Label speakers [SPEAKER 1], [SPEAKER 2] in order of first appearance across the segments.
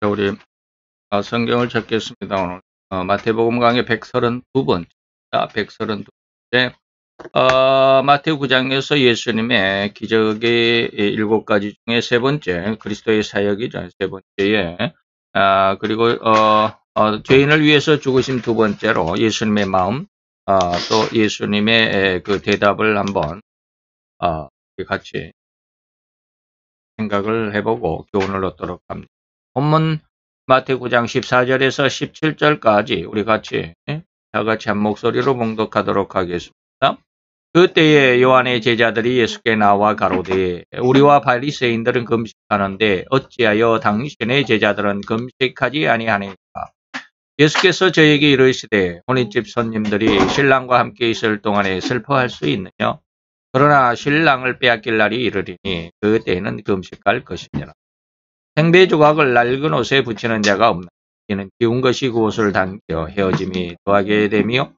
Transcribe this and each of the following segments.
[SPEAKER 1] 우리 성경을 찾겠습니다. 오늘 마태복음 강의 132번째, 132번째. 마태복음 9장에서 예수님의 기적의 7가지 중에 세 번째, 그리스도의 사역이죠. 세 번째에, 그리고 죄인을 위해서 죽으신 두 번째로 예수님의 마음, 또 예수님의 그 대답을 한번 같이 생각을 해보고 교훈을 얻도록 합니다. 본문 마태복음 9장 14절에서 17절까지 우리 같이 다 같이 한 목소리로 봉독하도록 하겠습니다. 그때에 요한의 제자들이 예수께 나와 가로되 우리와 바리새인들은 금식하는데 어찌하여 당신의 제자들은 금식하지 아니하니까? 예수께서 저에게 이르시되 혼인집 손님들이 신랑과 함께 있을 동안에 슬퍼할 수 있느냐? 그러나 신랑을 빼앗길 날이 이르리니 그때에는 금식할 것이니라. 생배 조각을 낡은 옷에 붙이는 자가 없나? 이는 기운 것이 그 옷을 당겨 헤어짐이 더하게 되며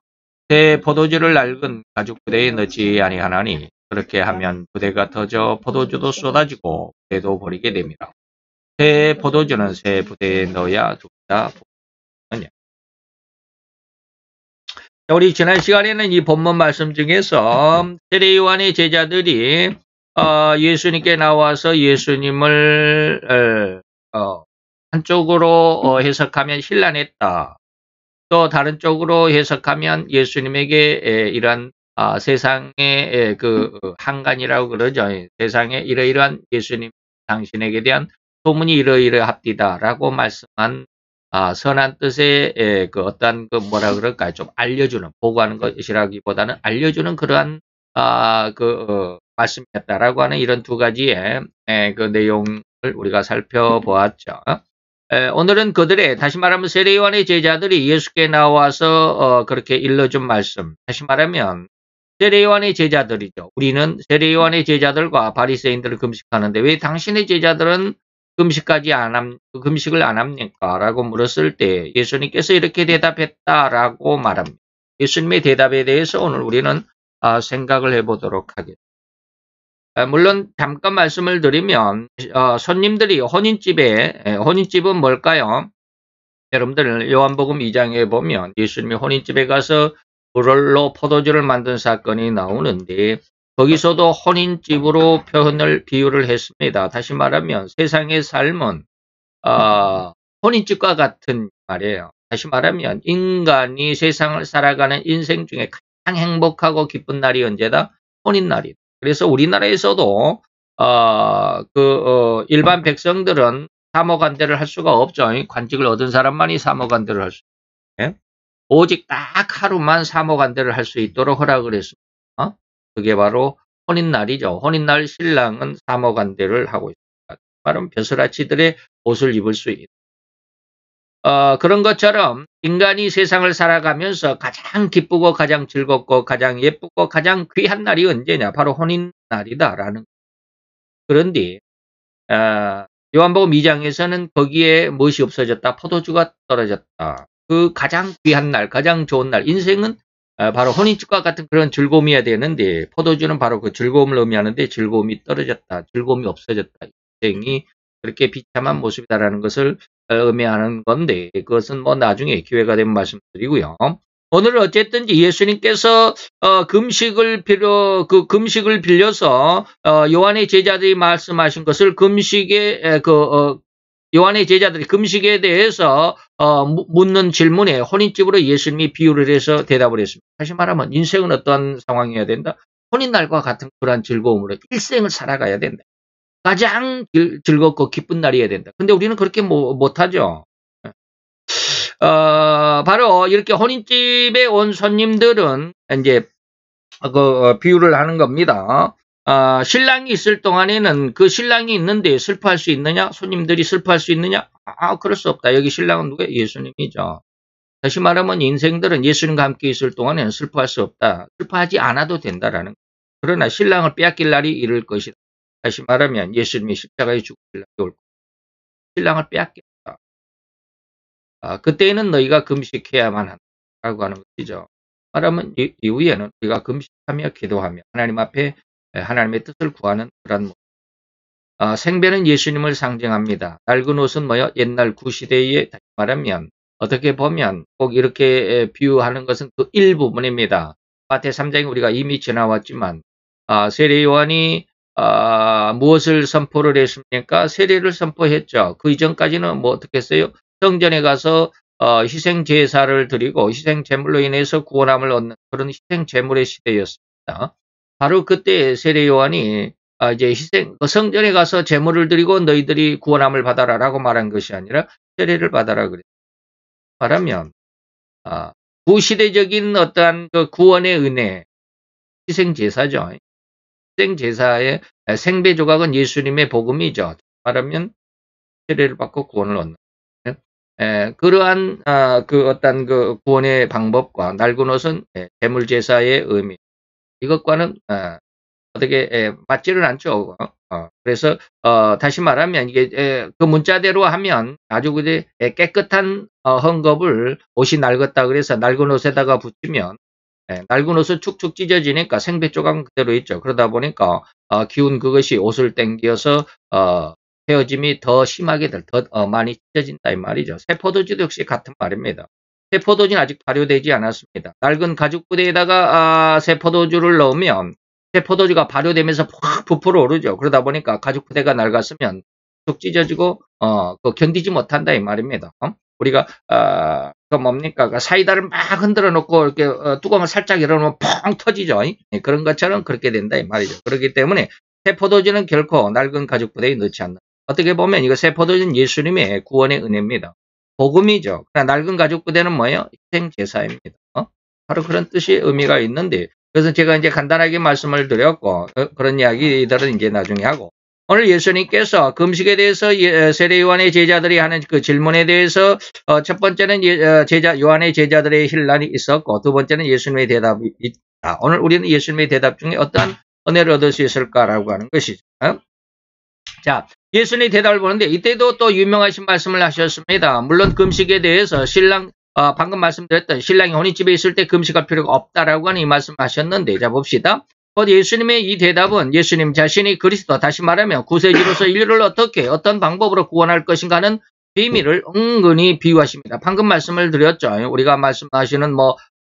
[SPEAKER 1] 새 포도주를 낡은 가죽 부대에 넣지 아니하나니 그렇게 하면 부대가 터져 포도주도 쏟아지고 부대도 버리게 됩니다. 새 포도주는 새 부대에 넣어야 두다 보느냐. 우리 지난 시간에는 이 본문 말씀 중에서 세례 요한의 제자들이 예수님께 나와서 예수님을 한쪽으로 해석하면 신란했다. 또 다른 쪽으로 해석하면 예수님에게 이런 세상의 그 한간이라고 그러죠. 세상에 이러이러한 예수님 당신에게 대한 소문이 이러이러합디다라고 말씀한 선한 뜻의 그 어떤 그 뭐라 그럴까요? 좀 알려주는 보고하는 것이라기보다는 알려주는 그러한 말씀이었다라고 하는 이런 두 가지의 그 내용을 우리가 살펴보았죠. 오늘은 그들의 다시 말하면 세례 요한의 제자들이 예수께 나와서 그렇게 일러준 말씀. 다시 말하면 세례 요한의 제자들이죠. 우리는 세례 요한의 제자들과 바리새인들을 금식하는데 왜 당신의 제자들은 금식을 안 합니까? 라고 물었을 때 예수님께서 이렇게 대답했다라고 말합니다. 예수님의 대답에 대해서 오늘 우리는 생각을 해보도록 하겠습니다. 물론 잠깐 말씀을 드리면 손님들이 혼인집은 뭘까요? 여러분들 요한복음 2장에 보면 예수님이 혼인집에 가서 불로 포도주를 만든 사건이 나오는데 거기서도 혼인집으로 비유를 했습니다. 다시 말하면 세상의 삶은 혼인집과 같은 말이에요. 다시 말하면 인간이 세상을 살아가는 인생 중에 가장 행복하고 기쁜 날이 언제다? 혼인날이다. 그래서 우리나라에서도 일반 백성들은 사모관대를 할 수가 없죠. 관직을 얻은 사람만이 사모관대를 할 수 있어요. 오직 딱 하루만 사모관대를 할 수 있도록 허락을 했습니다. 그게 바로 혼인날이죠. 혼인날 신랑은 사모관대를 하고 있습니다. 말은 벼슬아치들의 옷을 입을 수 있다. 그런 것처럼 인간이 세상을 살아가면서 가장 기쁘고 가장 즐겁고 가장 예쁘고 가장 귀한 날이 언제냐? 바로 혼인날이다라는. 그런데 요한복음 2장에서는 거기에 무엇이 없어졌다? 포도주가 떨어졌다. 그 가장 귀한 날, 가장 좋은 날, 인생은 바로 혼인집과 같은 그런 즐거움이어야 되는데 포도주는 바로 그 즐거움을 의미하는데 즐거움이 떨어졌다. 즐거움이 없어졌다. 인생이 그렇게 비참한 모습이다라는 것을 의미하는 건데 그것은 뭐 나중에 기회가 되면 말씀드리고요. 오늘 어쨌든지 예수님께서 금식을 빌려서 요한의 제자들이 말씀하신 것을 요한의 제자들이 금식에 대해서 묻는 질문에 혼인집으로 예수님이 비유를 해서 대답을 했습니다. 다시 말하면 인생은 어떠한 상황이어야 된다? 혼인날과 같은 그러한 즐거움으로 일생을 살아가야 된다. 가장 즐겁고 기쁜 날이어야 된다. 근데 우리는 그렇게 못하죠. 바로 이렇게 혼인집에 온 손님들은 이제 비유를 하는 겁니다. 신랑이 있을 동안에는 그 신랑이 있는데 슬퍼할 수 있느냐? 손님들이 슬퍼할 수 있느냐? 그럴 수 없다. 여기 신랑은 누구예요? 예수님이죠. 다시 말하면 인생들은 예수님과 함께 있을 동안에는 슬퍼할 수 없다. 슬퍼하지 않아도 된다라는 거예요. 그러나 신랑을 빼앗길 날이 이를 것이다. 다시 말하면 예수님이 십자가에 죽을 날이 올 것이다. 신랑을 빼앗겼다. 그때에는 너희가 금식해야만 한다라고 하는 것이죠. 말하면 이후에는 우리가 금식하며 기도하며 하나님 앞에 하나님의 뜻을 구하는 그런 모습. 생배는 예수님을 상징합니다. 낡은 옷은 뭐요? 옛날 구시대에 다시 말하면 어떻게 보면 꼭 이렇게 비유하는 것은 그 일부분입니다. 마태 3장에 우리가 이미 지나왔지만 세례 요한이 무엇을 선포를 했습니까? 세례를 선포했죠. 그 이전까지는 뭐 어떻게 했어요? 성전에 가서 희생 제사를 드리고 희생 제물로 인해서 구원함을 얻는 그런 희생 제물의 시대였습니다. 바로 그때 세례 요한이 이제 성전에 가서 제물을 드리고 너희들이 구원함을 받아라라고 말한 것이 아니라 세례를 받아라 그랬어요. 말하면 구시대적인 어떠한 그 구원의 은혜, 희생 제사죠. 희생 제사의 생배 조각은 예수님의 복음이죠. 말하면 세례를 받고 구원을 얻는. 그러한 그 어떤 그 구원의 방법과 낡은 옷은 제물 제사의 의미. 이것과는 어떻게 맞지를 않죠. 그래서 다시 말하면 이게 그 문자대로 하면 아주 깨끗한 헝겊을 옷이 낡았다 그래서 낡은 옷에다가 붙이면 낡은 옷은 축축 찢어지니까 생배 조각은 그대로 있죠. 그러다 보니까 기운 그것이 옷을 당겨서 헤어짐이 더 심하게 더 많이 찢어진다 이 말이죠. 새 포도주도 역시 같은 말입니다. 새 포도주는 아직 발효되지 않았습니다. 낡은 가죽 부대에다가 새 포도주를 넣으면 새 포도주가 발효되면서 확 부풀어 오르죠. 그러다 보니까 가죽 부대가 낡았으면 쭉 찢어지고 견디지 못한다 이 말입니다. 우리가 그 뭡니까? 그 사이다를 막 흔들어 놓고 이렇게 뚜껑을 살짝 열어놓으면 펑 터지죠. 그런 것처럼 그렇게 된다 이 말이죠. 그렇기 때문에 새 포도주는 결코 낡은 가죽 부대에 넣지 않는다. 어떻게 보면 이거 새 포도주는 예수님의 구원의 은혜입니다. 복음이죠. 그러나 낡은 가죽 부대는 뭐예요? 희생 제사입니다. 바로 그런 뜻의 의미가 있는데 그래서 제가 이제 간단하게 말씀을 드렸고 그런 이야기들은 이제 나중에 하고 오늘 예수님께서 금식에 대해서 세례 요한의 제자들이 하는 그 질문에 대해서 첫 번째는 요한의 제자들의 혼란이 있었고 두 번째는 예수님의 대답이 있다. 오늘 우리는 예수님의 대답 중에 어떤 은혜를 얻을 수 있을까라고 하는 것이죠. 자, 예수님의 대답을 보는데 이때도 또 유명하신 말씀을 하셨습니다. 물론 금식에 대해서 방금 말씀드렸던 신랑이 혼인집에 있을 때 금식할 필요가 없다라고 하는 이 말씀 하셨는데 자 봅시다. 예수님의 이 대답은 예수님 자신이 그리스도 다시 말하면 구세주로서 인류를 어떤 방법으로 구원할 것인가 하는 비밀을 은근히 비유하십니다. 방금 말씀을 드렸죠. 우리가 말씀하시는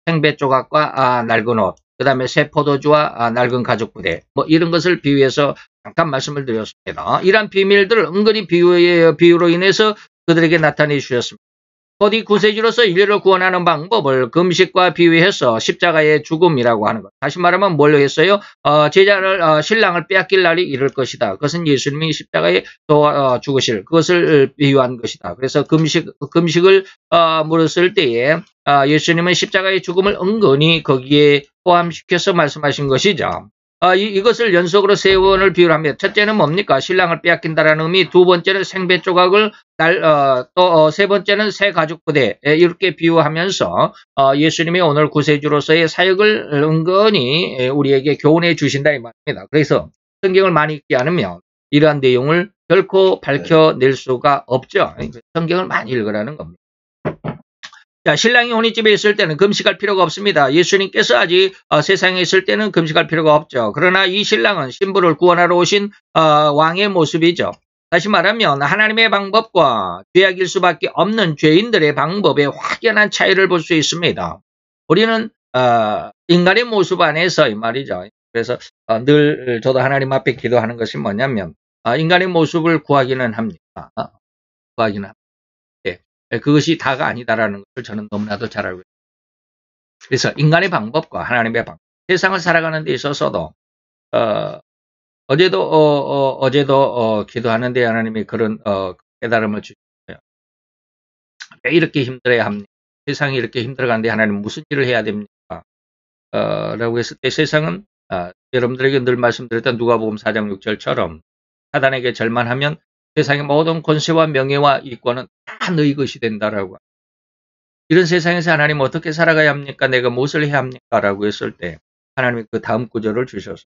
[SPEAKER 1] 생배 조각과 낡은 옷 그 다음에 새 포도주와 낡은 가죽 부대 이런 것을 비유해서 잠깐 말씀을 드렸습니다. 이러한 비밀들을 은근히 비유로 인해서 그들에게 나타내 주셨습니다. 이 구세주로서 인류를 구원하는 방법을 금식과 비유해서 십자가의 죽음이라고 하는 것. 다시 말하면 뭘로 했어요? 신랑을 빼앗길 날이 이를 것이다. 그것은 예수님이 십자가에 죽으실 그것을 비유한 것이다. 그래서 금식을 물었을 때에 예수님은 십자가의 죽음을 은근히 거기에 포함시켜서 말씀하신 것이죠. 이것을 연속으로 세 번을 비유를 합니다. 첫째는 뭡니까? 신랑을 빼앗긴다라는 의미, 두 번째는 생배 조각을 또 세 번째는 새 가죽 부대 이렇게 비유하면서 예수님이 오늘 구세주로서의 사역을 은근히 우리에게 교훈해 주신다 이 말입니다. 그래서 성경을 많이 읽지 않으면 이러한 내용을 결코 밝혀낼 수가 없죠. 성경을 많이 읽으라는 겁니다. 자, 신랑이 혼인집에 있을 때는 금식할 필요가 없습니다. 예수님께서 아직 세상에 있을 때는 금식할 필요가 없죠. 그러나 이 신랑은 신부를 구원하러 오신 왕의 모습이죠. 다시 말하면 하나님의 방법과 죄악일 수밖에 없는 죄인들의 방법에 확연한 차이를 볼 수 있습니다. 우리는 인간의 모습 안에서 이 말이죠. 그래서 늘 저도 하나님 앞에 기도하는 것이 뭐냐면 인간의 모습을 구하기는 합니다. 구하기는 합니다. 그것이 다가 아니다라는 것을 저는 너무나도 잘 알고 있습니다. 그래서 인간의 방법과 하나님의 방법, 세상을 살아가는 데 있어서도 어제도 기도하는데 하나님이 그런 깨달음을 주셨어요. 왜 이렇게 힘들어야 합니까? 세상이 이렇게 힘들어가는데 하나님 무슨 일을 해야 됩니까? 라고 했을 때 세상은 여러분들에게 늘 말씀드렸던 누가복음 4장 6절처럼 사단에게 절만하면 세상의 모든 권세와 명예와 이권은 다 너희 것이 된다라고. 이런 세상에서 하나님 어떻게 살아가야 합니까? 내가 무엇을 해야 합니까? 라고 했을 때 하나님이 그 다음 구절을 주셨어요.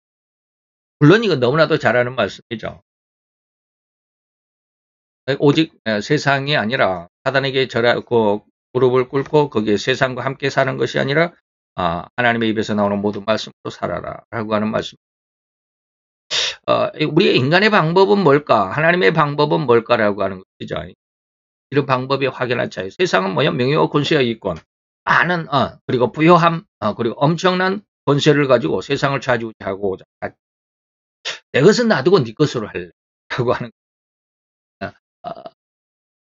[SPEAKER 1] 물론 이건 너무나도 잘하는 말씀이죠. 오직 세상이 아니라 사단에게 무릎을 꿇고 거기에 세상과 함께 사는 것이 아니라 하나님의 입에서 나오는 모든 말씀으로 살아라 라고 하는 말씀. 우리의 인간의 방법은 뭘까? 하나님의 방법은 뭘까라고 하는 것이죠. 이런 방법이 확연한 차이. 세상은 뭐냐? 명예와 권세가 있건, 많은, 그리고 부요함, 그리고 엄청난 권세를 가지고 세상을 좌지우지하고, 내 것은 놔두고 네 것으로 할래. 라고 하는, 어,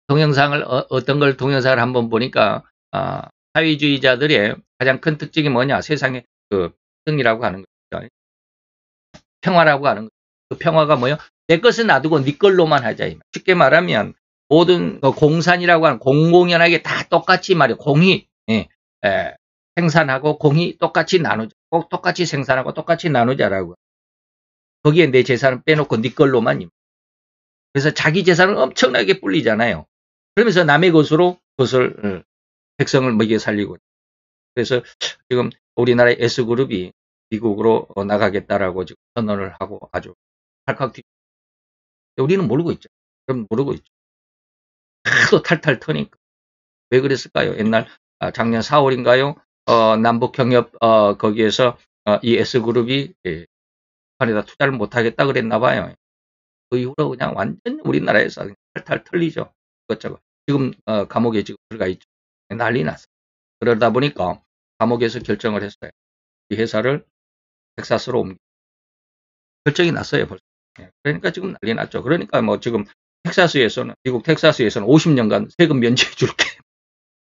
[SPEAKER 1] 동영상을, 어떤 걸 동영상을 한번 보니까, 사회주의자들의 가장 큰 특징이 뭐냐? 세상의 그, 승이라고 하는 거죠. 평화라고 하는 거. 그 평화가 뭐요? 내 것은 놔두고 네 걸로만 하자. 쉽게 말하면 모든 공산이라고 하는 공공연하게 다 똑같이 말이야. 공이 생산하고 공이 똑같이 나누자. 꼭 똑같이 생산하고 똑같이 나누자라고. 거기에 내 재산을 빼놓고 네 걸로만. 그래서 자기 재산을 엄청나게 불리잖아요. 그러면서 남의 것으로 그것을 백성을 먹여 살리고. 그래서 지금 우리나라의 S그룹이 미국으로 나가겠다라고 지금 선언을 하고 아주 탈칵 튀. 우리는 모르고 있죠. 그럼 모르고 있죠. 하도 탈탈 터니까. 왜 그랬을까요? 옛날 작년 4월인가요? 남북경협 거기에서 이 S그룹이 북한에다 투자를 못하겠다 그랬나 봐요. 그 이후로 그냥 완전 우리나라에서 탈탈 털리죠. 이것저것. 지금 감옥에 지금 들어가 있죠. 난리 났어요. 그러다 보니까 감옥에서 결정을 했어요. 이 회사를 텍사스로 옮기. 결정이 났어요, 벌써. 그러니까 지금 난리 났죠. 그러니까 뭐 지금 텍사스에서는, 미국 텍사스에서는 50년간 세금 면제해 줄게.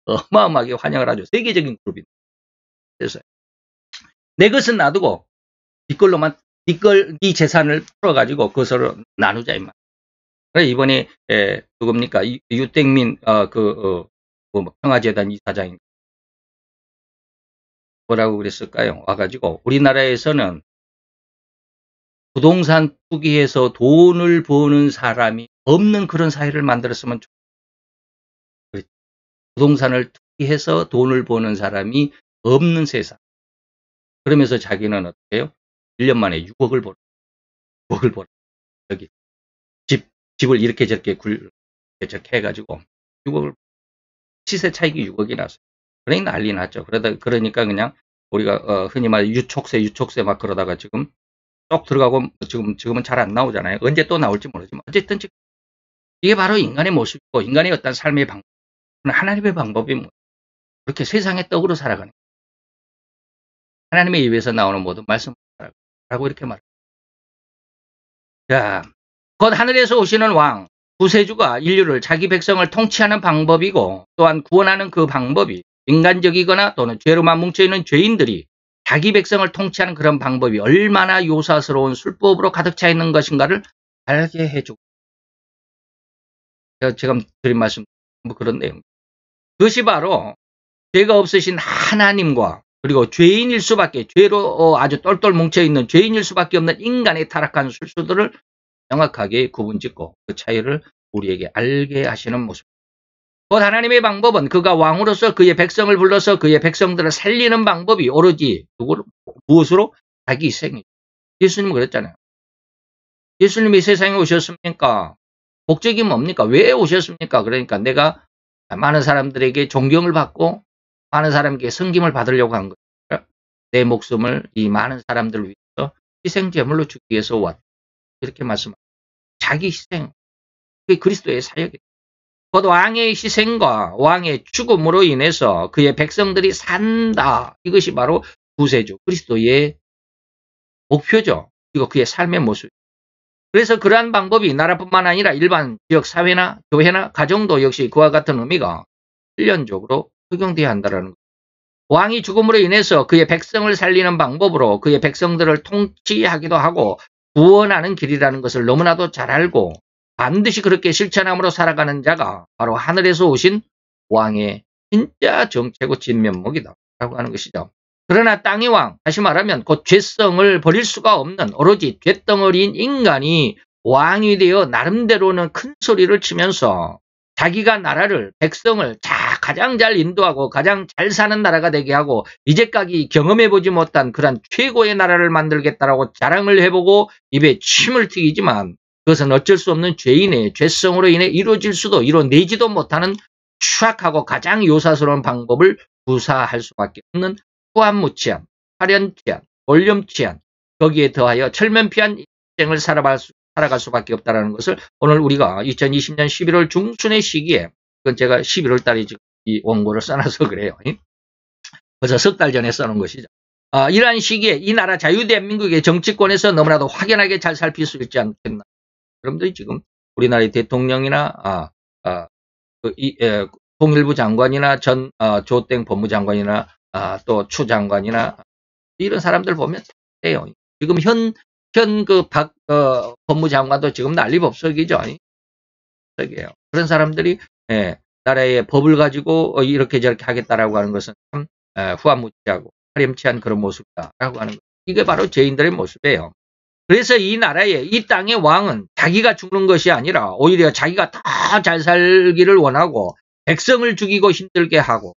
[SPEAKER 1] 어마어마하게 환영을 하죠. 세계적인 그룹입니다. 그래서 내 것은 놔두고 네 걸로만, 네 재산을 풀어가지고 그것을 나누자 임마. 그래 이번에 누굽니까? 유땡민 평화재단 이사장인 뭐라고 그랬을까요? 와가지고 우리나라에서는 부동산 투기해서 돈을 버는 사람이 없는 그런 사회를 만들었으면 좋겠어요. 부동산을 투기해서 돈을 버는 사람이 없는 세상. 그러면서 자기는 어떻게 해요? 1년 만에 6억을 벌어. 6억을 벌어. 여기 집을 이렇게 저렇게 저렇게 해가지고 6억을, 시세 차익이 6억이 났어요. 그러니 난리 났죠. 그러니까 그냥 우리가 흔히 말해 유촉세 막 그러다가 지금 쏙 들어가고 지금은 잘 안 나오잖아요. 언제 또 나올지 모르지만 어쨌든 지금 이게 바로 인간의 모습이고 인간의 어떤 삶의 방법, 하나님의 방법이 뭐 그렇게 세상의 떡으로 살아가는 거예요. 하나님의 입에서 나오는 모든 말씀을 살아가고 이렇게 말합니다. 자, 곧 하늘에서 오시는 왕 구세주가 인류를 자기 백성을 통치하는 방법이고 또한 구원하는 그 방법이 인간적이거나 또는 죄로만 뭉쳐있는 죄인들이 자기 백성을 통치하는 그런 방법이 얼마나 요사스러운 술법으로 가득 차 있는 것인가를 알게 해주고, 제가 드린 말씀 뭐 그런 내용. 그것이 바로 죄가 없으신 하나님과 그리고 죄인일 수밖에, 죄로 아주 똘똘 뭉쳐있는 죄인일 수밖에 없는 인간의 타락한 술수들을 명확하게 구분짓고 그 차이를 우리에게 알게 하시는 모습. 곧 하나님의 방법은 그가 왕으로서 그의 백성을 불러서 그의 백성들을 살리는 방법이 오로지 무엇으로? 자기 희생이죠. 예수님은 그랬잖아요. 예수님이 세상에 오셨습니까? 목적이 뭡니까? 왜 오셨습니까? 그러니까 내가 많은 사람들에게 존경을 받고 많은 사람에게 섬김을 받으려고 한 거예요. 내 목숨을 이 많은 사람들을 위해서 희생제물로 주기 위해서 왔다. 이렇게 말씀합니다. 자기 희생. 그게 그리스도의 사역이에요. 곧 왕의 희생과 왕의 죽음으로 인해서 그의 백성들이 산다. 이것이 바로 구세주 그리스도의 목표죠. 그리고 그의 삶의 모습. 그래서 그러한 방법이 나라뿐만 아니라 일반 지역 사회나 교회나 가정도 역시 그와 같은 의미가 필연적으로 적용돼야 한다는 것. 왕이 죽음으로 인해서 그의 백성을 살리는 방법으로 그의 백성들을 통치하기도 하고 구원하는 길이라는 것을 너무나도 잘 알고 반드시 그렇게 실천함으로 살아가는 자가 바로 하늘에서 오신 왕의 진짜 정체고 진면목이다 라고 하는 것이죠. 그러나 땅의 왕, 다시 말하면 곧 죄성을 버릴 수가 없는 오로지 죄덩어리인 인간이 왕이 되어 나름대로는 큰 소리를 치면서 자기가 나라를, 백성을 가장 잘 인도하고 가장 잘 사는 나라가 되게 하고 이제까지 경험해보지 못한 그런 최고의 나라를 만들겠다라고 자랑을 해보고 입에 침을 튀기지만 그것은 어쩔 수 없는 죄인의 죄성으로 인해 이루어질 수도 이뤄내지도 못하는 추악하고 가장 요사스러운 방법을 구사할 수밖에 없는 후한무치한, 화련치한, 올렴치한, 거기에 더하여 철면피한 인생을 살아갈 수밖에 없다는 것을 오늘 우리가 2020년 11월 중순의 시기에, 그건 제가 11월 달에 지금 이 원고를 써놔서 그래요. 그래서 석 달 전에 써놓은 것이죠. 이러한 시기에 이 나라 자유대한민국의 정치권에서 너무나도 확연하게 잘 살필 수 있지 않겠나. 여러분들이 지금 우리나라의 대통령이나 통일부 장관이나 전 조땡 법무장관이나 또 추 장관이나 이런 사람들 보면 돼요. 지금 현 그 박 법무장관도 지금 난리법석이죠. 법석이에요. 그런 사람들이 나라의 법을 가지고 이렇게 저렇게 하겠다라고 하는 것은 참 후한무치하고 파렴치한 그런 모습이다라고 하는 것. 이게 바로 죄인들의 모습이에요. 그래서 이 나라의 이 땅의 왕은 자기가 죽는 것이 아니라 오히려 자기가 더 잘 살기를 원하고 백성을 죽이고 힘들게 하고.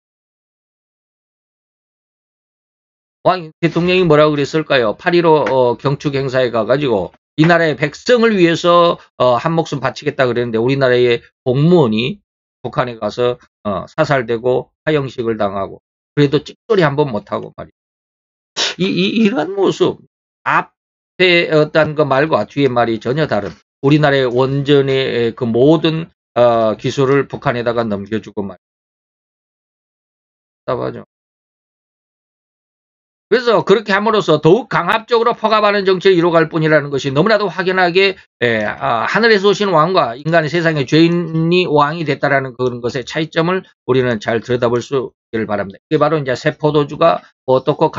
[SPEAKER 1] 왕 대통령이 뭐라고 그랬을까요? 8.15 경축 행사에 가가지고 이 나라의 백성을 위해서 한 목숨 바치겠다 그랬는데 우리나라의 공무원이 북한에 가서 사살되고 화형식을 당하고 그래도 찌꺼리 한번 못하고 말이에요. 이런 모습, 앞에 어떤 거 말과 뒤에 말이 전혀 다른 우리나라의 원전의 그 모든 기술을 북한에다가 넘겨주고 말이에요. 답답하죠. 그래서 그렇게 함으로써 더욱 강압적으로 포갑하는 정치를 이뤄갈 뿐이라는 것이 너무나도 확연하게 하늘에서 오신 왕과 인간의 세상의 죄인이 왕이 됐다라는 그런 것의 차이점을 우리는 잘 들여다볼 수 있기를 바랍니다. 이게 바로 이제 세포도주가 어떻고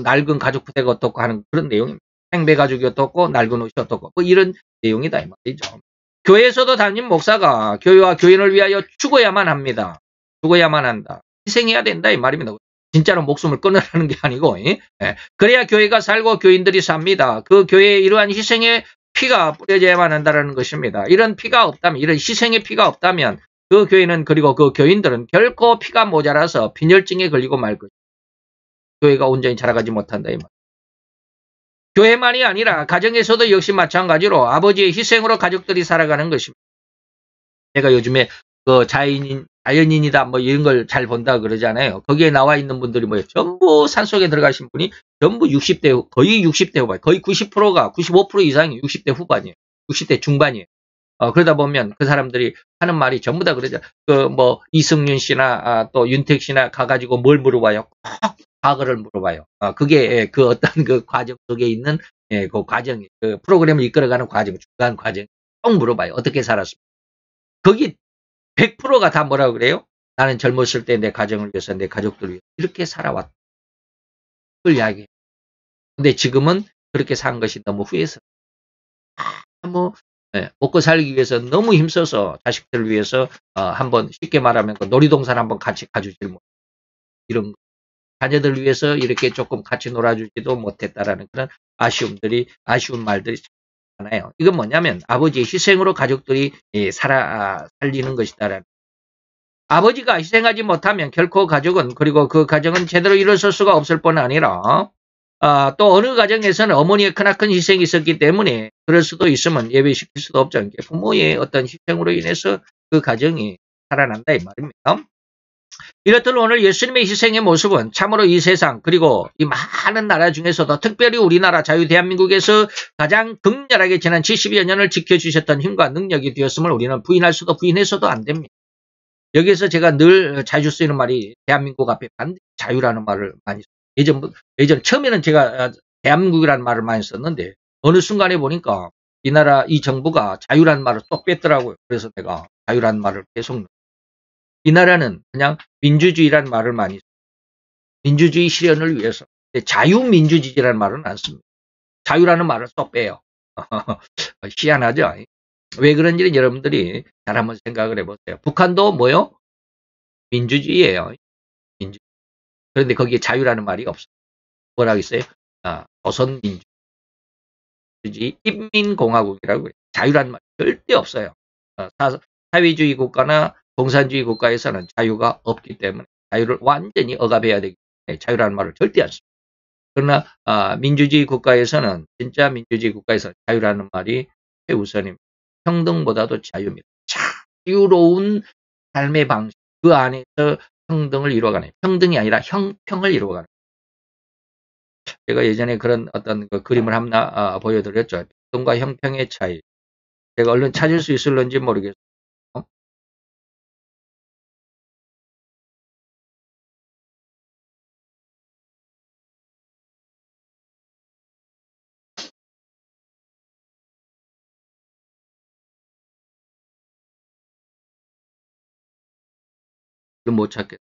[SPEAKER 1] 낡은 가죽 부대가 어떻고 하는 그런 내용입니다. 생배 가죽이 어떻고 낡은 옷이 어떻고 뭐 이런 내용이다 이 말이죠. 교회에서도 담임 목사가 교회와 교인을 위하여 죽어야만 합니다. 죽어야만 한다. 희생해야 된다 이 말입니다. 진짜로 목숨을 끊으라는 게 아니고, 그래야 교회가 살고 교인들이 삽니다. 그 교회에 이러한 희생의 피가 뿌려져야만 한다는 것입니다. 이런 피가 없다면, 이런 희생의 피가 없다면 그 교회는 그리고 그 교인들은 결코 피가 모자라서 빈혈증에 걸리고 말 것입니다. 교회가 온전히 자라가지 못한다 이 말. 교회만이 아니라 가정에서도 역시 마찬가지로 아버지의 희생으로 가족들이 살아가는 것입니다. 제가 요즘에 그 자연인이다 뭐 이런 걸 잘 본다 그러잖아요. 거기에 나와 있는 분들이 뭐예요? 전부 산속에 들어가신 분이 전부 60대 거의 60대 후반, 거의 90%가 95% 이상이 60대 후반이에요. 60대 중반이에요. 그러다 보면 그 사람들이 하는 말이 전부 다 그러죠. 그 뭐 이승윤 씨나 또 윤택 씨나 가가지고 뭘 물어봐요? 꼭 과거를 물어봐요. 그게 그 어떤 그 과정 속에 있는 그 과정, 그 프로그램을 이끌어가는 과정, 중간 과정 꼭 물어봐요. 어떻게 살았습니까? 거기 100%가 다 뭐라고 그래요? 나는 젊었을 때 내 가정을 위해서, 내 가족들을 위해서 이렇게 살아왔다. 그걸 이야기해요. 근데 지금은 그렇게 산 것이 너무 후회스러워. 먹고 살기 위해서 너무 힘써서 자식들을 위해서 한번 쉽게 말하면 그 놀이동산 한번 같이 가주질 못. 이런 자녀들을 위해서 이렇게 조금 같이 놀아주지도 못했다라는 그런 아쉬운 말들이 많아요. 이건 뭐냐면 아버지의 희생으로 가족들이 살리는 것이다라는. 아버지가 희생하지 못하면 결코 가족은 그리고 그 가정은 제대로 일어설 수가 없을 뿐 아니라 또 어느 가정에서는 어머니의 크나큰 희생이 있었기 때문에 그럴 수도 있으면 예배시킬 수도 없죠. 부모의 어떤 희생으로 인해서 그 가정이 살아난다 이 말입니다. 이렇듯 오늘 예수님의 희생의 모습은 참으로 이 세상 그리고 이 많은 나라 중에서도 특별히 우리나라 자유대한민국에서 가장 극렬하게 지난 70여 년을 지켜주셨던 힘과 능력이 되었음을 우리는 부인할 수도 부인해서도 안 됩니다. 여기에서 제가 늘 자주 쓰이는 말이 대한민국 앞에 반드시 자유라는 말을 많이 써요. 예전 처음에는 제가 대한민국이라는 말을 많이 썼는데 어느 순간에 보니까 이 나라 이 정부가 자유라는 말을 또 뺐더라고요. 그래서 내가 자유라는 말을 계속 이 나라는 그냥 민주주의라는 말을 많이 써요. 민주주의 실현을 위해서. 자유민주주의라는 말은 안 씁니다. 자유라는 말을 또 빼요. 희한하죠? 왜 그런지는 여러분들이 잘 한번 생각을 해보세요. 북한도 뭐요? 민주주의예요. 민주주의. 그런데 거기에 자유라는 말이 없어요. 뭐라고 있어요? 조선민주주의, 인민공화국이라고 해요. 자유라는 말이 절대 없어요. 사회주의 국가나 공산주의 국가에서는 자유가 없기 때문에 자유를 완전히 억압해야 되기 때문에 자유라는 말을 절대 안 씁니다. 그러나 민주주의 국가에서는 진짜 민주주의 국가에서 자유라는 말이 최우선입니다. 평등보다도 자유입니다. 자유로운 삶의 방식 그 안에서 평등을 이루어가는 평등이 아니라 형평을 이루어가는. 제가 예전에 그런 어떤 그 그림을 하나 보여드렸죠. 어떤과 형평의 차이. 제가 얼른 찾을 수 있을런지 모르겠어요. 못 찾겠.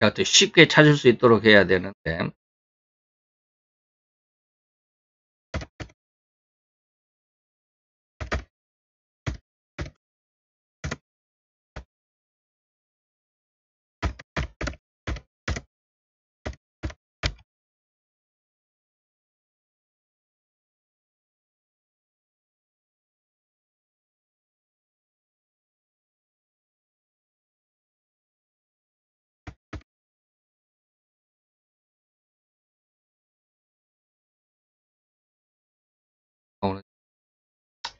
[SPEAKER 1] 제가 또 쉽게 찾을 수 있도록 해야 되는데. 오늘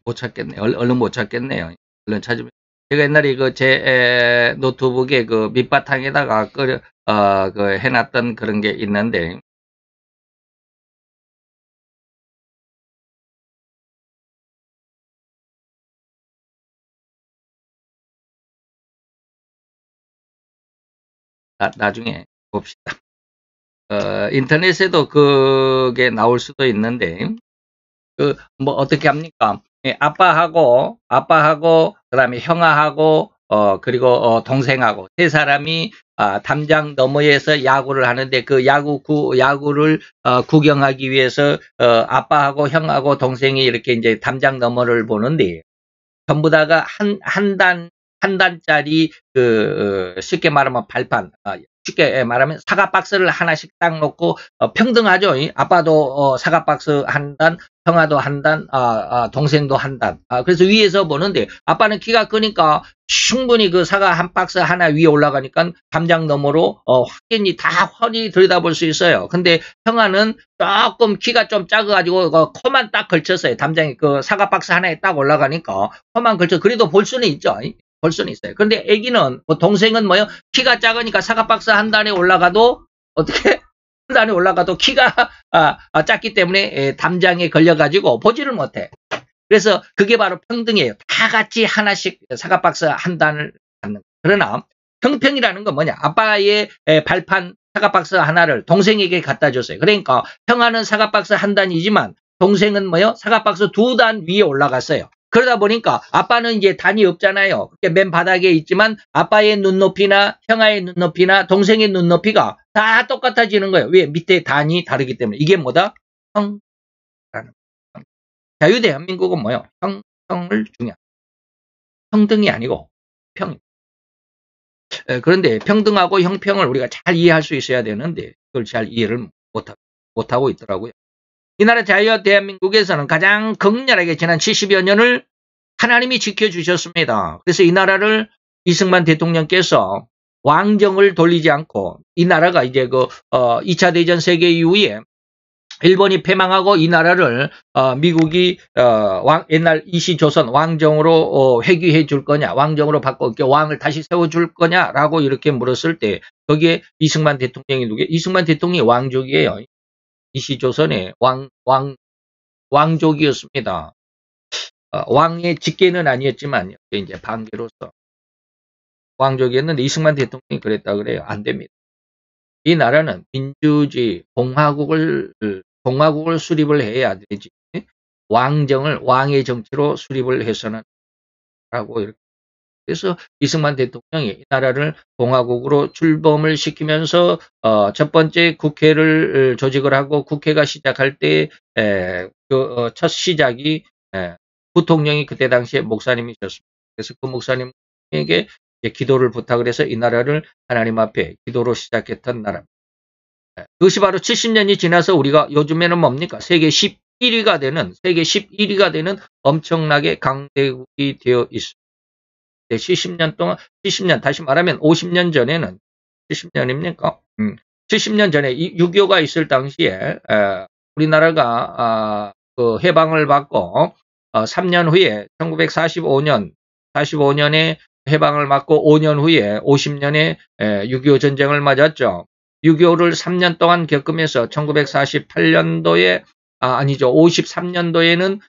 [SPEAKER 1] 못 찾겠네요. 얼른 못 찾겠네요. 얼른 찾으면. 제가 옛날에 제 노트북에 밑바탕에다가 해놨던 그런 게 있는데. 나중에 봅시다. 인터넷에도 그게 나올 수도 있는데, 어떻게 합니까? 예, 아빠하고, 그 다음에 형아하고, 그리고, 동생하고, 세 사람이, 담장 너머에서 야구를 하는데, 그 야구를, 구경하기 위해서, 아빠하고 형하고 동생이 이렇게 이제 담장 너머를 보는데, 전부 다가 한 단짜리, 쉽게 말하면 발판, 쉽게 말하면 사과 박스를 하나씩 딱 놓고, 평등하죠. 아빠도, 사과 박스 한 단, 형아도 한 단, 동생도 한 단. 그래서 위에서 보는데, 아빠는 키가 크니까 충분히 그 사과 한 박스 하나 위에 올라가니까 담장 너머로, 확연히 다 훤히 들여다볼 수 있어요. 근데 형아는 조금 키가 좀 작아가지고, 코만 딱 걸쳤어요. 담장에 그 사과 박스 하나에 딱 올라가니까, 코만 걸쳐. 그래도 볼 수는 있죠. 볼 수는 있어요. 근데 애기는, 동생은 뭐요? 키가 작으니까 사과박스 한 단에 올라가도, 어떻게? 한 단에 올라가도 키가, 작기 때문에, 담장에 걸려가지고 보지를 못해. 그래서 그게 바로 평등이에요. 다 같이 하나씩 사과박스 한 단을 갖는. 그러나, 형평이라는 건 뭐냐? 아빠의 발판 사과박스 하나를 동생에게 갖다 줬어요. 그러니까, 형아는 사과박스 한 단이지만, 동생은 뭐요? 사과박스 두 단 위에 올라갔어요. 그러다 보니까 아빠는 이제 단이 없잖아요. 맨 바닥에 있지만 아빠의 눈높이나 형아의 눈높이나 동생의 눈높이가 다 똑같아지는 거예요. 왜? 밑에 단이 다르기 때문에. 이게 뭐다? 평라는. 자유대한민국은 뭐예요? 평을 중요한. 평등이 아니고 평. 그런데 평등하고 형평을 우리가 잘 이해할 수 있어야 되는데 그걸 잘 이해를 못하고 있더라고요. 이 나라 자유대한민국에서는 가장 극렬하게 지난 70여 년을 하나님이 지켜주셨습니다. 그래서 이 나라를 이승만 대통령께서 왕정을 돌리지 않고 이 나라가 이제 2차 대전 세계 이후에 일본이 패망하고 이 나라를 미국이 옛날 이시조선 왕정으로 회귀해 줄 거냐, 왕정으로 바꿔 왕을 다시 세워줄 거냐라고 이렇게 물었을 때 거기에 이승만 대통령이 이승만 대통령이 왕족이에요. 이시조선의 왕족이었습니다. 왕의 직계는 아니었지만 이제 반계로서 왕족이었는데 이승만 대통령이 그랬다 그래요. 안 됩니다. 이 나라는 민주주의 공화국을 수립을 해야 되지. 왕정을 왕의 정치로 수립을 해서는 라고 이렇게. 그래서 이승만 대통령이 이 나라를 공화국으로 출범을 시키면서 첫 번째 국회를 조직을 하고 국회가 시작할 때 첫 시작이 부통령이 그때 당시에 목사님이셨습니다. 그래서 그 목사님에게 기도를 부탁을 해서 이 나라를 하나님 앞에 기도로 시작했던 나라입니다. 그것이 바로 70년이 지나서 우리가 요즘에는 뭡니까? 세계 11위가 되는 엄청나게 강대국이 되어 있습니다. 70년 동안, 70년, 다시 말하면 50년 전에는, 70년입니까? 70년 전에 6.25가 있을 당시에, 우리나라가, 해방을 받고, 3년 후에 1945년에 해방을 맞고 5년 후에 50년에 6.25 전쟁을 맞았죠. 6.25를 3년 동안 겪으면서 1948년도에 아니죠. 53년도에는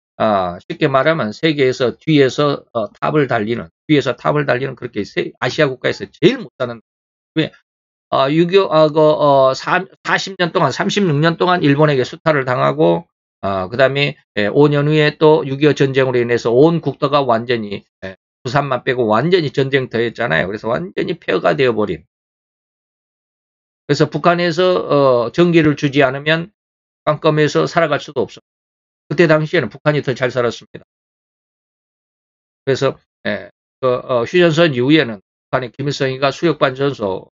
[SPEAKER 1] 쉽게 말하면 세계에서 뒤에서 탑을 달리는 그렇게 아시아 국가에서 제일 못하는 왜 6.25 40년 동안 36년 동안 일본에게 수탈을 당하고 그 다음에 5년 후에 또 6.25 전쟁으로 인해서 온 국토가 완전히 부산만 빼고 완전히 전쟁터였잖아요. 그래서 완전히 폐허가 되어버린. 그래서 북한에서 전기를 주지 않으면 깜깜해서 살아갈 수도 없어. 그때 당시에는 북한이 더 잘 살았습니다. 그래서 휴전선 이후에는 북한의 김일성이가 수력발전소를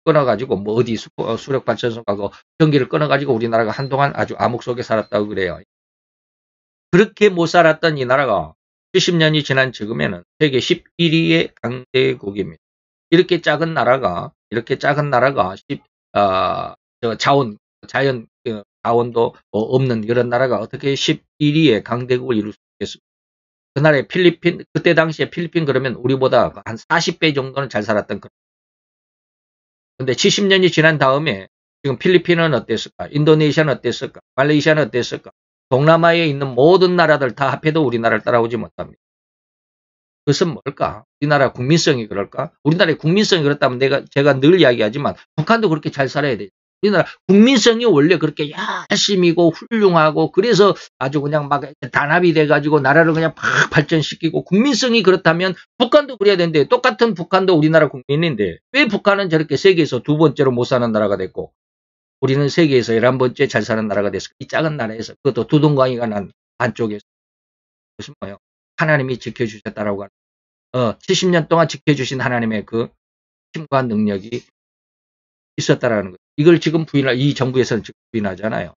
[SPEAKER 1] 끊어가지고 뭐 어디 수력발전소 가고 전기를 끊어가지고 우리나라가 한동안 아주 암흑 속에 살았다고 그래요. 그렇게 못 살았던 이 나라가 70년이 지난 지금에는 세계 11위의 강대국입니다. 이렇게 작은 나라가 자연 자원도 없는 이런 나라가 어떻게 11위의 강대국을 이룰 수 있겠습니까? 그 나라의 필리핀, 그때 당시에 필리핀 그러면 우리보다 한 40배 정도는 잘 살았던 그런. 근데 70년이 지난 다음에 지금 필리핀은 어땠을까? 인도네시아는 어땠을까? 말레이시아는 어땠을까? 동남아에 있는 모든 나라들 다 합해도 우리나라를 따라오지 못합니다. 그것은 뭘까? 우리나라 국민성이 그럴까? 우리나라의 국민성이 그렇다면 제가 늘 이야기하지만 북한도 그렇게 잘 살아야 되죠. 우리나라 국민성이 원래 그렇게 열심이고 훌륭하고 그래서 아주 그냥 막 단합이 돼가지고 나라를 그냥 팍 발전시키고 국민성이 그렇다면 북한도 그래야 되는데 똑같은 북한도 우리나라 국민인데 왜 북한은 저렇게 세계에서 두 번째로 못 사는 나라가 됐고 우리는 세계에서 11번째 잘 사는 나라가 됐을까? 이 작은 나라에서 그것도 두동강이가 난 안쪽에서 그것은 뭐예요? 하나님이 지켜주셨다라고 하는 70년 동안 지켜주신 하나님의 그 힘과 능력이 있었다라는 거예요. 이걸 지금 이 정부에서는 지금 부인하잖아요.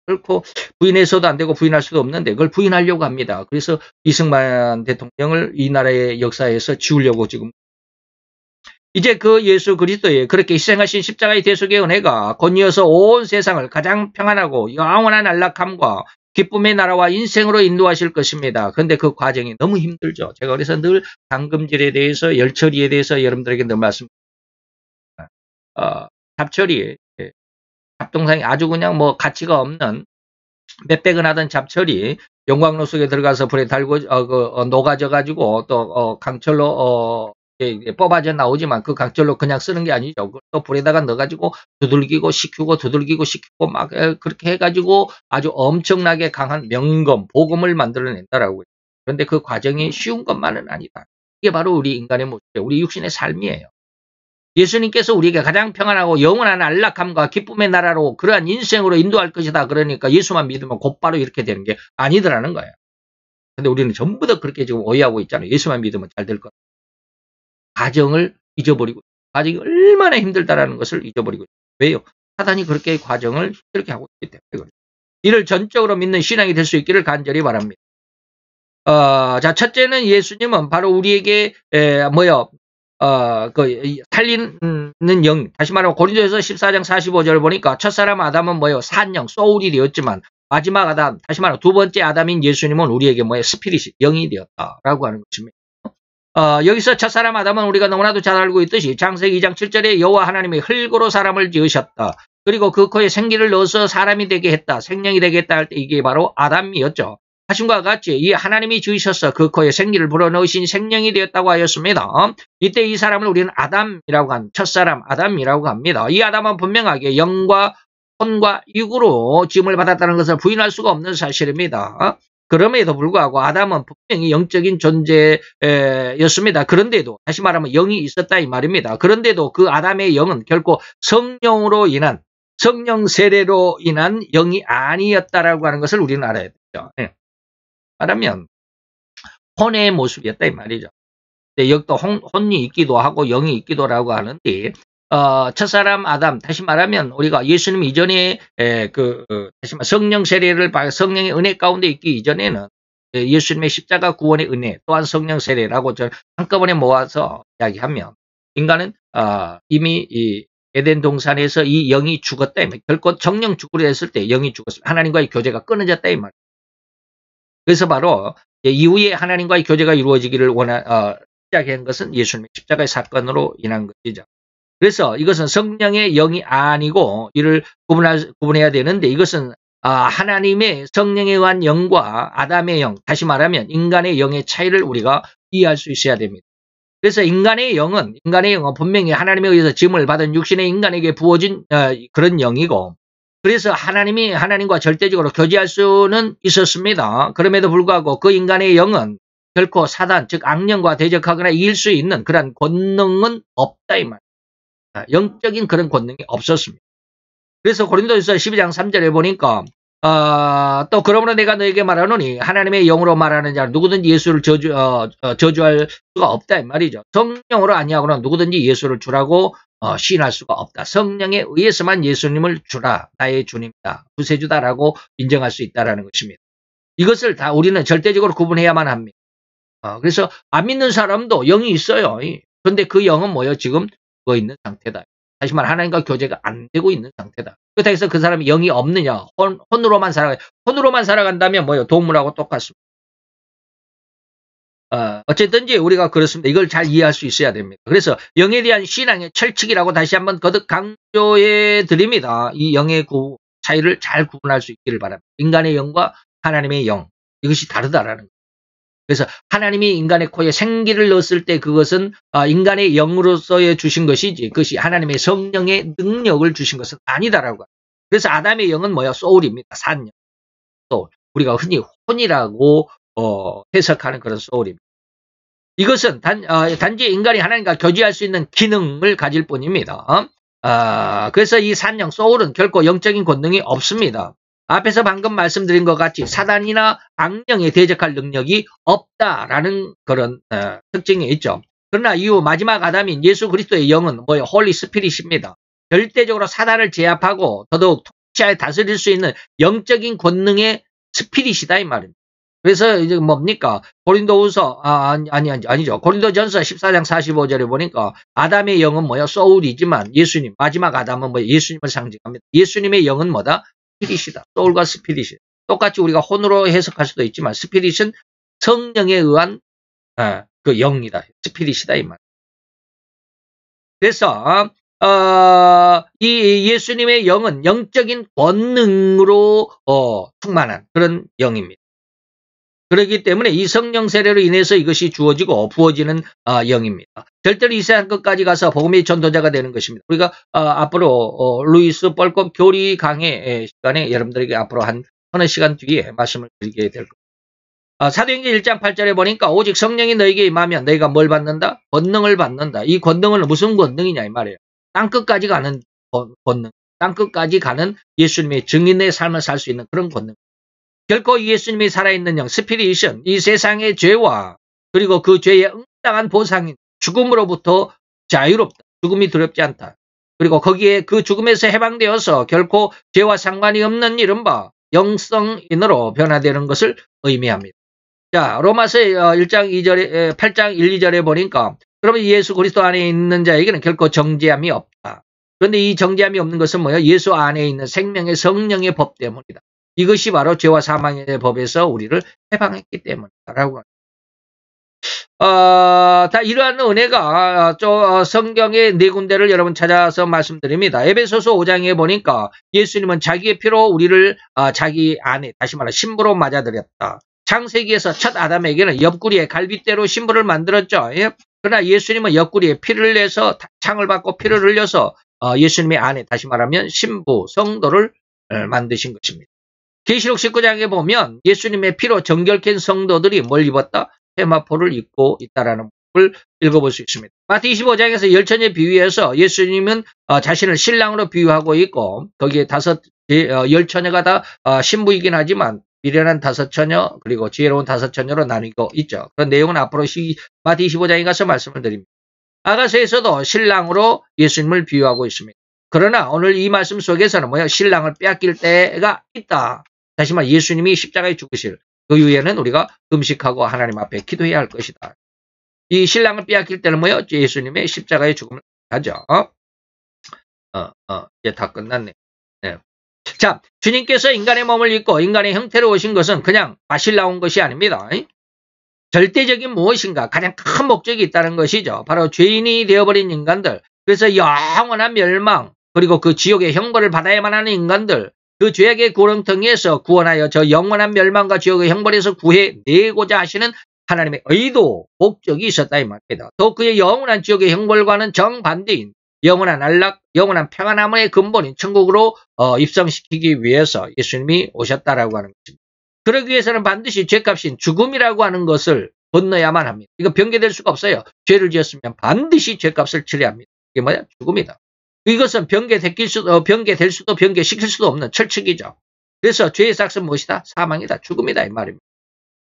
[SPEAKER 1] 결코 부인해서도 안 되고 부인할 수도 없는데 그걸 부인하려고 합니다. 그래서 이승만 대통령을 이 나라의 역사에서 지우려고 지금 이제 그 예수 그리스도의 그렇게 희생하신 십자가의 대속의 은혜가 곧이어서 온 세상을 가장 평안하고 영원한 안락함과 기쁨의 나라와 인생으로 인도하실 것입니다. 그런데 그 과정이 너무 힘들죠. 제가 그래서 늘 당금질에 대해서 열처리에 대해서 여러분들에게 늘 말씀드립니다. 잡처리, 잡동상이 아주 그냥 뭐 가치가 없는 몇백은 하던 잡철이 용광로 속에 들어가서 불에 달고 녹아져 가지고 또 강철로 뽑아져 나오지만 그 강철로 그냥 쓰는 게 아니죠. 또 불에다가 넣어가지고 두들기고 식히고 막 그렇게 해가지고 아주 엄청나게 강한 명금, 복음을 만들어낸다라고. 그런데 그 과정이 쉬운 것만은 아니다. 이게 바로 우리 인간의 모습이에요. 우리 육신의 삶이에요. 예수님께서 우리에게 가장 평안하고 영원한 안락함과 기쁨의 나라로 그러한 인생으로 인도할 것이다. 그러니까 예수만 믿으면 곧바로 이렇게 되는 게 아니더라는 거예요. 근데 우리는 전부 다 그렇게 지금 오해하고 있잖아요. 예수만 믿으면 잘 될 것. 과정을 잊어버리고 과정이 얼마나 힘들다라는 것을 잊어버리고 왜요? 사단이 그렇게 과정을 힘들게 하고 있기 때문에 이를 전적으로 믿는 신앙이 될 수 있기를 간절히 바랍니다. 자, 첫째는 예수님은 바로 우리에게 살리는 영, 다시 말하면 고린도에서 14장 45절을 보니까 첫사람 아담은 산영, 소울이 되었지만 마지막 아담, 다시 말하면 두 번째 아담인 예수님은 우리에게 스피릿이, 영이 되었다라고 하는 것입니다. 여기서 첫사람 아담은 우리가 너무나도 잘 알고 있듯이 창세기 2장 7절에 여호와 하나님이 흙으로 사람을 지으셨다. 그리고 그 코에 생기를 넣어서 사람이 되게 했다. 생명이 되게 했다 할 때 이게 바로 아담이었죠. 하신과 같이 이 하나님이 지으셔서 그 코에 생기를 불어넣으신 생명이 되었다고 하였습니다. 이때 이 사람을 우리는 아담이라고 한 첫사람 아담이라고 합니다. 이 아담은 분명하게 영과 혼과 육으로 지음을 받았다는 것을 부인할 수가 없는 사실입니다. 그럼에도 불구하고 아담은 분명히 영적인 존재였습니다. 그런데도 다시 말하면 영이 있었다 이 말입니다. 그런데도 그 아담의 영은 결코 성령으로 인한 성령 세례로 인한 영이 아니었다라고 하는 것을 우리는 알아야 되죠. 말하면 혼의 모습이었다 이 말이죠. 여기도 혼이 있기도 하고 영이 있기도라고 하는데 첫사람 아담 다시 말하면 우리가 예수님 이전에 다시 말 성령 세례를 성령의 은혜 가운데 있기 이전에는 예수님의 십자가 구원의 은혜 또한 성령 세례라고 한꺼번에 모아서 이야기하면 인간은 이미 이 에덴 동산에서 이 영이 죽었다 이 말. 결코 정령 죽으려 했을 때 영이 죽었습니다. 하나님과의 교제가 끊어졌다 이 말. 그래서 바로 이후에 하나님과의 교제가 이루어지기를 시작한 것은 예수님의 십자가의 사건으로 인한 것이죠. 그래서 이것은 성령의 영이 아니고 이를 구분해야 되는데 이것은 하나님의 성령에 의한 영과 아담의 영, 다시 말하면 인간의 영의 차이를 우리가 이해할 수 있어야 됩니다. 그래서 인간의 영은 분명히 하나님에 의해서 지음을 받은 육신의 인간에게 부어진 그런 영이고, 그래서 하나님과 절대적으로 교제할 수는 있었습니다. 그럼에도 불구하고 그 인간의 영은 결코 사단, 즉 악령과 대적하거나 이길 수 있는 그런 권능은 없다 이 말. 영적인 그런 권능이 없었습니다. 그래서 고린도후서 12장 3절에 보니까 또 그러므로 내가 너에게 말하노니 하나님의 영으로 말하는 자는 누구든지 예수를 저주할 수가 없다 이 말이죠. 성령으로 아니하고는 누구든지 예수를 주라고 시인할 수가 없다. 성령에 의해서만 예수님을 주라, 나의 주님이다, 구세주다라고 인정할 수 있다라는 것입니다. 이것을 다 우리는 절대적으로 구분해야만 합니다. 그래서 안 믿는 사람도 영이 있어요. 그런데 그 영은 뭐예요? 지금 죽어 있는 상태다. 다시 말해 하나님과 교제가 안 되고 있는 상태다. 그렇다고 해서 그 사람이 영이 없느냐? 혼으로만 살아가요. 혼으로만 살아간다면 뭐예요? 동물하고 똑같습니다. 어쨌든지 우리가 그렇습니다. 이걸 잘 이해할 수 있어야 됩니다. 그래서 영에 대한 신앙의 철칙이라고 다시 한번 거듭 강조해 드립니다. 이 영의 차이를 잘 구분할 수 있기를 바랍니다. 인간의 영과 하나님의 영, 이것이 다르다라는 거예요. 그래서 하나님이 인간의 코에 생기를 넣었을 때 그것은 인간의 영으로서의 주신 것이지 그것이 하나님의 성령의 능력을 주신 것은 아니다라고. 그래서 아담의 영은 뭐야? 소울입니다. 산영. 소울. 우리가 흔히 혼이라고 해석하는 그런 소울입니다. 이것은 단지 인간이 하나님과 교제할 수 있는 기능을 가질 뿐입니다. 그래서 이 산영, 소울은 결코 영적인 권능이 없습니다. 앞에서 방금 말씀드린 것 같이 사단이나 악령에 대적할 능력이 없다라는 그런 특징이 있죠. 그러나 이후 마지막 아담인 예수 그리스도의 영은 뭐예요? 홀리 스피릿입니다. 절대적으로 사단을 제압하고 더더욱 통치하에 다스릴 수 있는 영적인 권능의 스피릿이다 이 말입니다. 그래서 이제 뭡니까? 고린도후서 아니죠. 고린도전서 14장 45절에 보니까 아담의 영은 뭐야? 소울이지만 예수님, 마지막 아담은 뭐야? 예수님을 상징합니다. 예수님의 영은 뭐다? 스피릿이다. 소울과 스피릿이. 똑같이 우리가 혼으로 해석할 수도 있지만 스피릿은 성령에 의한 그 영이다. 스피릿이다 이 말. 그래서 이 예수님의 영은 영적인 권능으로 충만한 그런 영입니다. 그렇기 때문에 이 성령 세례로 인해서 이것이 주어지고 부어지는 영입니다. 절대로 이 세상 끝까지 가서 복음의 전도자가 되는 것입니다. 우리가 앞으로 루이스 뻘컵 교리 강의 시간에 여러분들에게 앞으로 한 서너 시간 뒤에 말씀을 드리게 될 겁니다. 사도행전 1장 8절에 보니까 오직 성령이 너에게 임하면 너희가 뭘 받는다? 권능을 받는다. 이 권능은 무슨 권능이냐 이 말이에요. 땅끝까지 가는 권능, 땅끝까지 가는 예수님의 증인의 삶을 살 수 있는 그런 권능. 결코 예수님이 살아있는 영, 스피릿은 이 세상의 죄와 그리고 그 죄의 응당한 보상인 죽음으로부터 자유롭다. 죽음이 두렵지 않다. 그리고 거기에 그 죽음에서 해방되어서 결코 죄와 상관이 없는 이른바 영성인으로 변화되는 것을 의미합니다. 자, 로마서 1장 2절에 8장 1, 2절에 보니까 그러면 예수 그리스도 안에 있는 자에게는 결코 정죄함이 없다. 그런데 이 정죄함이 없는 것은 뭐예요? 예수 안에 있는 생명의 성령의 법 때문이다. 이것이 바로 죄와 사망의 법에서 우리를 해방했기 때문이다라고 다 이러한 은혜가 성경의 네 군데를 여러분 찾아서 말씀드립니다. 에베소서 5장에 보니까 예수님은 자기의 피로 우리를 자기 안에 다시 말해 신부로 맞아들였다. 창세기에서 첫 아담에게는 옆구리에 갈빗대로 신부를 만들었죠. 그러나 예수님은 옆구리에 피를 내서 창을 받고 피를 흘려서 예수님의 안에 다시 말하면 신부 성도를 만드신 것입니다. 계시록 19장에 보면 예수님의 피로 정결케 성도들이 뭘 입었다? 세마포를 입고 있다라는 걸 읽어볼 수 있습니다. 마태 25장에서 열처녀 비유에서 예수님은 자신을 신랑으로 비유하고 있고 거기에 열처녀가 다 신부이긴 하지만 미련한 5처녀 그리고 지혜로운 5처녀로 나뉘고 있죠. 그런 내용은 앞으로 마태 25장에 가서 말씀을 드립니다. 아가서에서도 신랑으로 예수님을 비유하고 있습니다. 그러나 오늘 이 말씀 속에서는 뭐야? 신랑을 빼앗길 때가 있다. 다시 말해 예수님이 십자가에 죽으실 그 이후에는 우리가 금식하고 하나님 앞에 기도해야 할 것이다. 이 신랑을 빼앗길 때는 뭐예요? 예수님의 십자가의 죽음을 하죠. 이제 다 끝났네. 네. 자, 주님께서 인간의 몸을 입고 인간의 형태로 오신 것은 그냥 마실 나온 것이 아닙니다. 절대적인 무엇인가 가장 큰 목적이 있다는 것이죠. 바로 죄인이 되어버린 인간들, 그래서 영원한 멸망, 그리고 그 지옥의 형벌을 받아야만 하는 인간들, 그 죄악의 구렁텅이에서 구원하여 저 영원한 멸망과 지옥의 형벌에서 구해내고자 하시는 하나님의 의도, 목적이 있었다 이 말입니다. 또 그의 영원한 지옥의 형벌과는 정반대인 영원한 안락, 영원한 평안함의 근본인 천국으로 입성시키기 위해서 예수님이 오셨다라고 하는 것입니다. 그러기 위해서는 반드시 죄값인 죽음이라고 하는 것을 건너야만 합니다. 이거 변개될 수가 없어요. 죄를 지었으면 반드시 죄값을 치러야 합니다. 이게 뭐야? 죽음이다. 이것은 변개될 수도 변개시킬 수도 없는 철칙이죠. 그래서 죄의 삭은 무엇이다? 사망이다. 죽음이다 이 말입니다.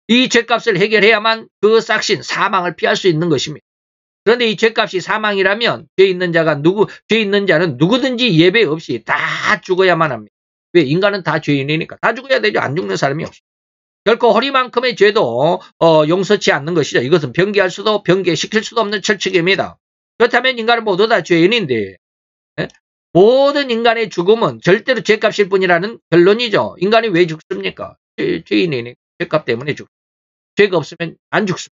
[SPEAKER 1] 이 죄값을 해결해야만 그 삭신 사망을 피할 수 있는 것입니다. 그런데 이 죄값이 사망이라면 죄 있는 자는 누구든지 예배 없이 다 죽어야만 합니다. 왜? 인간은 다 죄인이니까 다 죽어야 되죠. 안 죽는 사람이 없어요. 결코 허리만큼의 죄도 용서치 않는 것이죠. 이것은 변개시킬 수도 없는 철칙입니다. 그렇다면 인간은 모두 다 죄인인데 모든 인간의 죽음은 절대로 죄값일 뿐이라는 결론이죠. 인간이 왜 죽습니까? 죄인이니까 죄값 때문에 죽습니다. 죄가 없으면 안 죽습니다.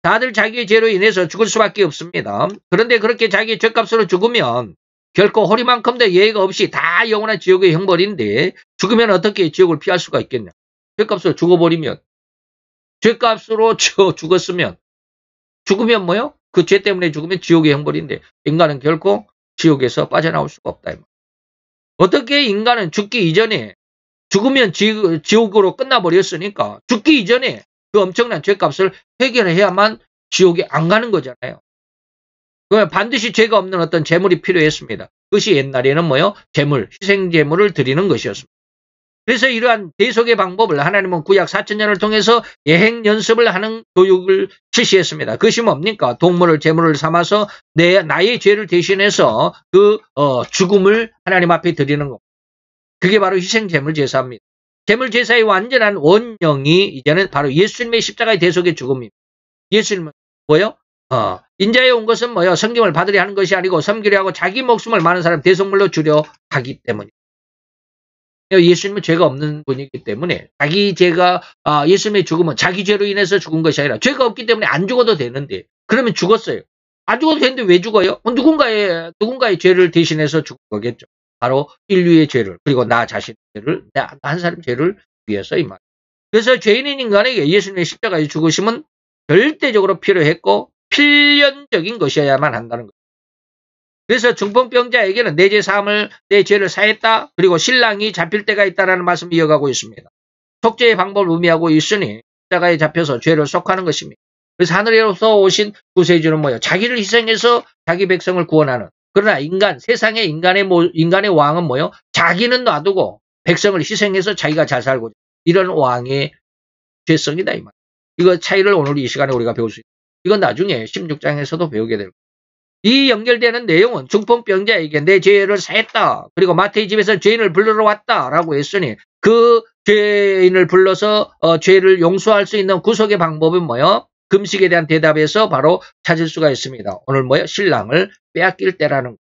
[SPEAKER 1] 다들 자기의 죄로 인해서 죽을 수밖에 없습니다. 그런데 그렇게 자기의 죄값으로 죽으면 결코 허리만큼도 예의가 없이 다 영원한 지옥의 형벌인데 죽으면 어떻게 지옥을 피할 수가 있겠냐. 죄값으로 죽어버리면 죄값으로 죽었으면 죽으면 뭐요? 그 죄 때문에 죽으면 지옥의 형벌인데 인간은 결코 지옥에서 빠져나올 수가 없다. 어떻게 인간은 죽기 이전에 죽으면 지옥으로 끝나버렸으니까 죽기 이전에 그 엄청난 죄값을 해결해야만 지옥에 안 가는 거잖아요. 그러면 반드시 죄가 없는 어떤 재물이 필요했습니다. 그것이 옛날에는 뭐요? 희생제물을 드리는 것이었습니다. 그래서 이러한 대속의 방법을 하나님은 구약 4,000년을 통해서 예행 연습을 하는 교육을 실시했습니다. 그것이 뭡니까? 동물을 제물을 삼아서 나의 죄를 대신해서 그 죽음을 하나님 앞에 드리는 겁니다. 그게 바로 희생제물 제사입니다. 제물 제사의 완전한 원형이 이제는 바로 예수님의 십자가의 대속의 죽음입니다. 예수님은 뭐요? 인자에 온 것은 뭐요? 섬김을 받으려 하는 것이 아니고 섬기려 하고 자기 목숨을 많은 사람 대속물로 주려 하기 때문입니다. 예수님은 죄가 없는 분이기 때문에 예수님의 죽음은 자기 죄로 인해서 죽은 것이 아니라 죄가 없기 때문에 안 죽어도 되는데 그러면 죽었어요. 안 죽어도 되는데 왜 죽어요? 누군가의 죄를 대신해서 죽은 거겠죠. 바로 인류의 죄를, 그리고 나 자신의 죄를, 나 한 사람 죄를 위해서 이 말. 그래서 죄인인 인간에게 예수님의 십자가의 죽으심은 절대적으로 필요했고 필연적인 것이어야만 한다는 거예요. 그래서 중풍병자에게는 내 죄를 사했다. 그리고 신랑이 잡힐 때가 있다라는 말씀을 이어가고 있습니다. 속죄의 방법을 의미하고 있으니 십자가에 잡혀서 죄를 속하는 것입니다. 그래서 하늘에서 오신 구세주는 뭐예요? 자기를 희생해서 자기 백성을 구원하는. 그러나 세상의 인간의 왕은 뭐예요? 자기는 놔두고 백성을 희생해서 자기가 잘 살고 이런 왕의 죄성이다 이 말. 이거 차이를 오늘 이 시간에 우리가 배울 수 있다. 이건 나중에 16장에서도 배우게 될 거예요. 이 연결되는 내용은 중풍병자에게 내 죄를 사했다. 그리고 마태의 집에서 죄인을 부르러 왔다라고 했으니 그 죄인을 불러서 죄를 용서할 수 있는 구속의 방법은 뭐예요? 금식에 대한 대답에서 바로 찾을 수가 있습니다. 오늘 뭐예요? 신랑을 빼앗길 때라는 것.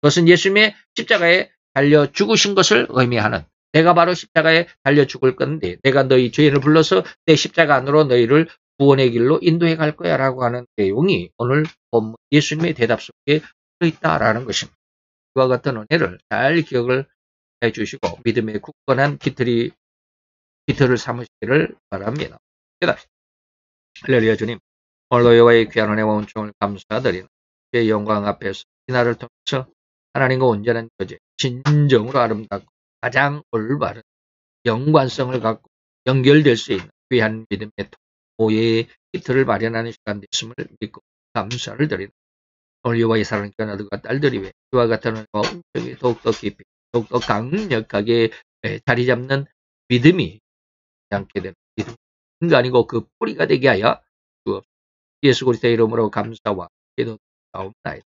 [SPEAKER 1] 그것은 예수님의 십자가에 달려 죽으신 것을 의미하는, 내가 바로 십자가에 달려 죽을 건데 내가 너희 죄인을 불러서 내 십자가 안으로 너희를 구원의 길로 인도해 갈 거야 라고 하는 내용이 오늘 예수님의 대답 속에 들어있다라는 것입니다. 이와 같은 은혜를 잘 기억을 해 주시고 믿음의 굳건한 깃털을 삼으시기를 바랍니다. 깨닫습니다. 할렐루야. 주님, 오늘도 여호와의 귀한 은혜와 은총을 감사드리는 주의 영광 앞에서 이 날을 통해서 하나님과 온전한 교제, 진정으로 아름답고 가장 올바른 연관성을 갖고 연결될 수 있는 귀한 믿음의 오해의 깃털을 마련하는 시간 됐음을 믿고 감사를 드립니다. 오늘 여호와의 사랑하는 아들과 딸들이 왜 이와 같은 은혜와 은총이 더욱더 깊이 더욱더 강력하게 자리 잡는 믿음이 않게 되는 믿음이 아니고 그 뿌리가 되게 하여 주옵소서. 예수 그리스도의 이름으로 감사와 기도하옵나이다.